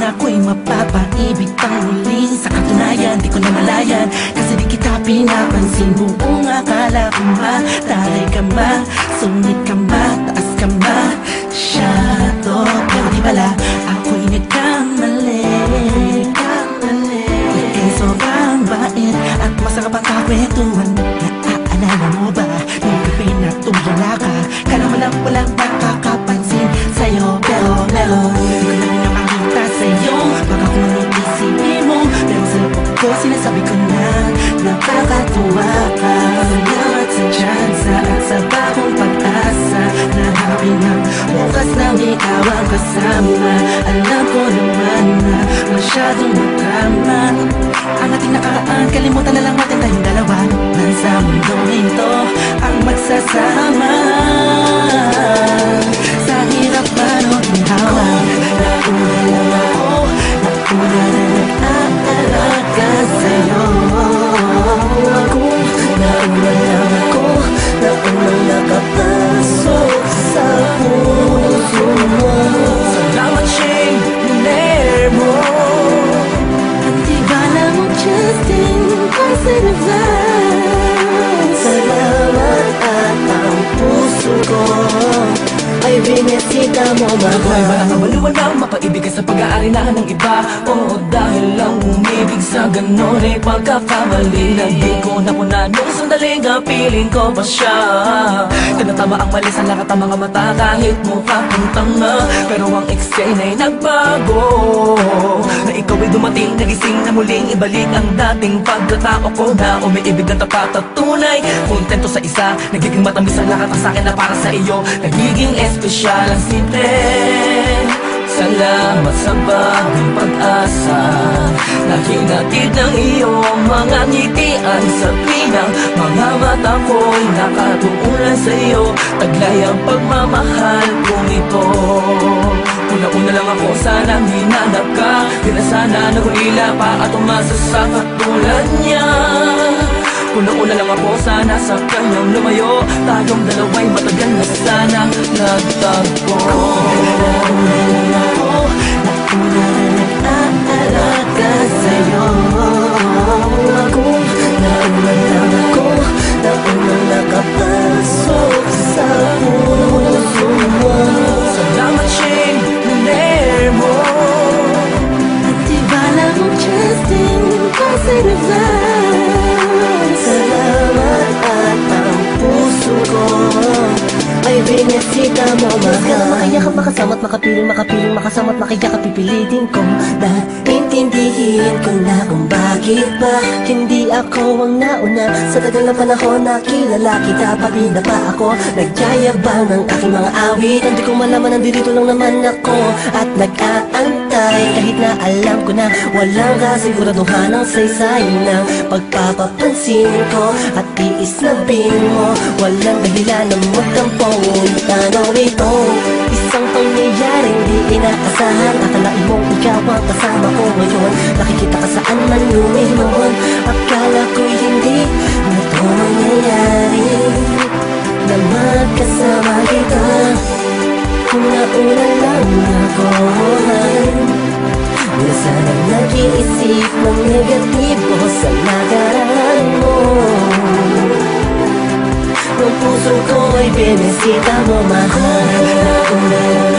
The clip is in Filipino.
Ako'y mapapaibig pang muli. Sa katunayan, di ko na malayan, kasi di kita pinapansin. Buong akala ko mataray ka ba, sungit ka ba, taas ka ba, shadow. Pero di pala, ako'y nagkamali. Ika'y sobrang bait at masarap ang kakwentuhan. Naaalala mo ba, nung gabi na tumula ka, ka naman ang walang nakakapansin sa'yo. Pero di ko na minamahita sa'yo, baka kung ano isipin mo, pero sa loob ko sinasabi ko na nakakatuwa ka. Salamat sa tsansa at sa bagong pag-asa, na habi ng bukas na ikaw ang kasama. Alam ko naman na masyadong madrama ang ating nakaraan, kalimutan na lang natin tayong dalawa. Nasa mundong ito ang magsasama. Sa hirap man o ginhawa, nauna lang ako, nauna na nag-aalaga sa'yo. Nauna lang ako, nauna nakapasok sa puso mo. Salamat, Shane, luner mo. At di bala mo, Justin, kasi nag-vlog. Salamat at ang puso ko ay binisita mo, mahal. Ako'y walang kabaliwan lang mapaibig sa pag-aari na ng iba. Oo, dahil lang umibig sa ganon ay pagkakamali. Hindi ko napuna nung sandaling piling ko pa siya. Tinatama ang mali sa lahat ng mga mata, kahit mukha kong tanga. Pero ang eksena ay nagbago, na ikaw ay dumating, nagising na muling ibalik ang dating pagkatao ko, na umiibig ang tapat at tunay. Kontento sa isa, nagiging matamis ang lahat ang sakin na para sa iyo. Nagiging espesyal ang simple. Salamat sa bagong pag-asa, na hinatid ng iyong mga ngitian. Sa pinang mga mata ko'y nakatuunan sa iyo, taglay ang pagmamahal kong ito. Una-una lang ako, sanang hinanap ka, di na sana nahulila pa at umasa sa katulad niya. Una-una lang ako, sana sa kanyang lumayo, tayong dalawa'y matagal na sana nagtagpo. Nauna lang ako, nauna na nag-aalaga sa'yo. Nauna lang ako, nauna nakapasok sa puso mo. Salamat, Shane, luner mo. At di bala mo, Justin, kasi nag-vlog. Salamat at ang puso ko ay binisita mo, mahal. Makaiyak at makasama at makapiling, makasama at makaiyak at pipilitin ko na intindihin ko na kung bakit ba hindi ako ang nauna. Sa tagal na panahon na kilala kita, pati na pa ako nagyayabang ng aking mga awit. Hindi ko malaman, nandito lang naman ako at nag-aantay, kahit na alam ko na walang kasiguraduhan ang saysay ng pagpapapansin ko at tiis na mo. Walang dahilan na magtampong tanong ito, isang pangyayaring di inaasahan. Akalain mong ikaw ang kasama ko ngayon, nakikita ka saan man luminon. Akala ko'y hindi na ito mangyayari, na magkasama kita. Kung nauna lang ako, na sana nag-iisip ng negatibo sa nakaraan mo. Ang puso ko ay binisita mo, mahal. Nauna lang